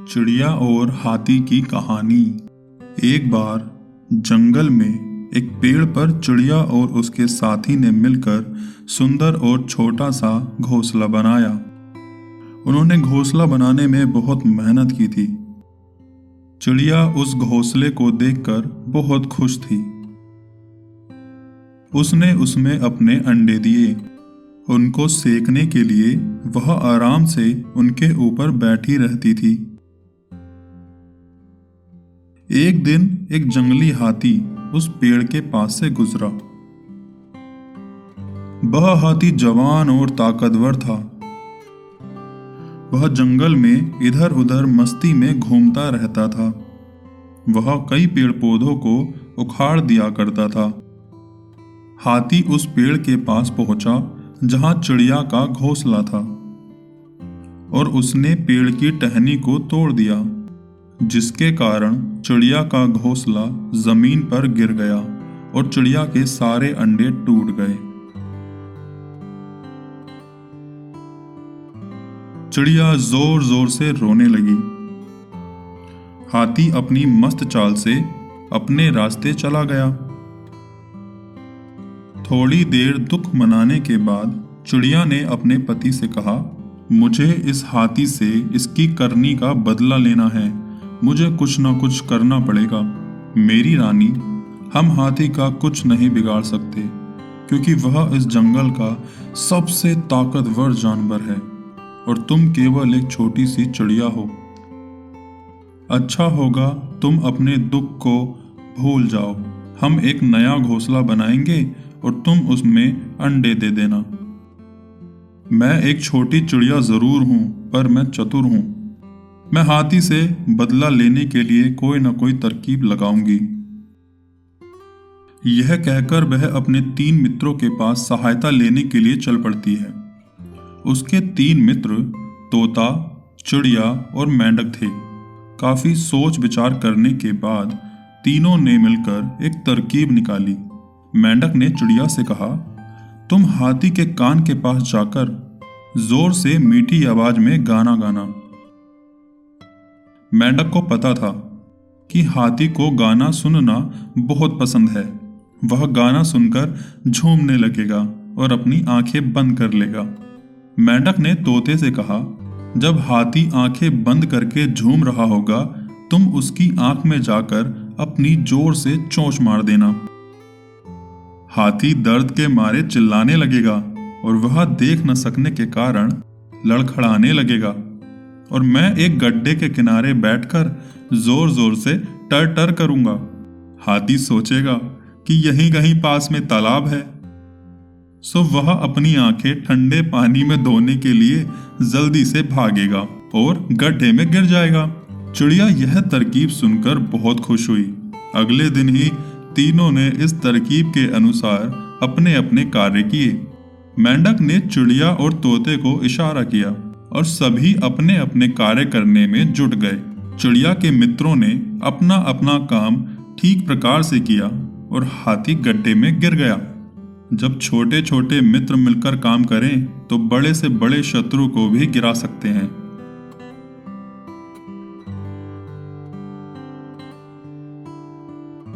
चिड़िया और हाथी की कहानी। एक बार जंगल में एक पेड़ पर चिड़िया और उसके साथी ने मिलकर सुंदर और छोटा सा घोंसला बनाया। उन्होंने घोंसला बनाने में बहुत मेहनत की थी। चिड़िया उस घोंसले को देखकर बहुत खुश थी। उसने उसमें अपने अंडे दिए। उनको सेकने के लिए वह आराम से उनके ऊपर बैठी रहती थी। एक दिन एक जंगली हाथी उस पेड़ के पास से गुजरा। वह हाथी जवान और ताकतवर था। वह जंगल में इधर उधर मस्ती में घूमता रहता था। वह कई पेड़ पौधों को उखाड़ दिया करता था। हाथी उस पेड़ के पास पहुंचा जहां चिड़िया का घोंसला था और उसने पेड़ की टहनी को तोड़ दिया, जिसके कारण चिड़िया का घोंसला जमीन पर गिर गया और चिड़िया के सारे अंडे टूट गए। चिड़िया जोर जोर से रोने लगी। हाथी अपनी मस्त चाल से अपने रास्ते चला गया। थोड़ी देर दुख मनाने के बाद चिड़िया ने अपने पति से कहा, मुझे इस हाथी से इसकी करनी का बदला लेना है। मुझे कुछ ना कुछ करना पड़ेगा। मेरी रानी, हम हाथी का कुछ नहीं बिगाड़ सकते क्योंकि वह इस जंगल का सबसे ताकतवर जानवर है और तुम केवल एक छोटी सी चिड़िया हो। अच्छा होगा तुम अपने दुख को भूल जाओ। हम एक नया घोंसला बनाएंगे और तुम उसमें अंडे दे देना। मैं एक छोटी चिड़िया जरूर हूं, पर मैं चतुर हूं। मैं हाथी से बदला लेने के लिए कोई ना कोई तरकीब लगाऊंगी। यह कहकर वह अपने 3 मित्रों के पास सहायता लेने के लिए चल पड़ती है। उसके 3 मित्र तोता, चिड़िया और मेंढक थे। काफी सोच विचार करने के बाद तीनों ने मिलकर एक तरकीब निकाली। मेंढक ने चिड़िया से कहा, तुम हाथी के कान के पास जाकर जोर से मीठी आवाज में गाना गाना। मेंढक को पता था कि हाथी को गाना सुनना बहुत पसंद है। वह गाना सुनकर झूमने लगेगा और अपनी आंखें बंद कर लेगा। मेंढक ने तोते से कहा, जब हाथी आंखें बंद करके झूम रहा होगा, तुम उसकी आंख में जाकर अपनी जोर से चोंच मार देना। हाथी दर्द के मारे चिल्लाने लगेगा और वह देख न सकने के कारण लड़खड़ाने लगेगा और मैं एक गड्ढे के किनारे बैठकर जोर जोर से टर टर करूंगा। हाथी सोचेगा कि यहीं कहीं पास में तालाब है, सो वह अपनी आंखें ठंडे पानी में धोने के लिए जल्दी से भागेगा और गड्ढे में गिर जाएगा। चिड़िया यह तरकीब सुनकर बहुत खुश हुई। अगले दिन ही तीनों ने इस तरकीब के अनुसार अपने अपने कार्य किए। मेंढक ने चिड़िया और तोते को इशारा किया और सभी अपने अपने कार्य करने में जुट गए। चिड़िया के मित्रों ने अपना अपना काम ठीक प्रकार से किया और हाथी गड्ढे में गिर गया। जब छोटे छोटे मित्र मिलकर काम करें तो बड़े से बड़े शत्रु को भी गिरा सकते हैं।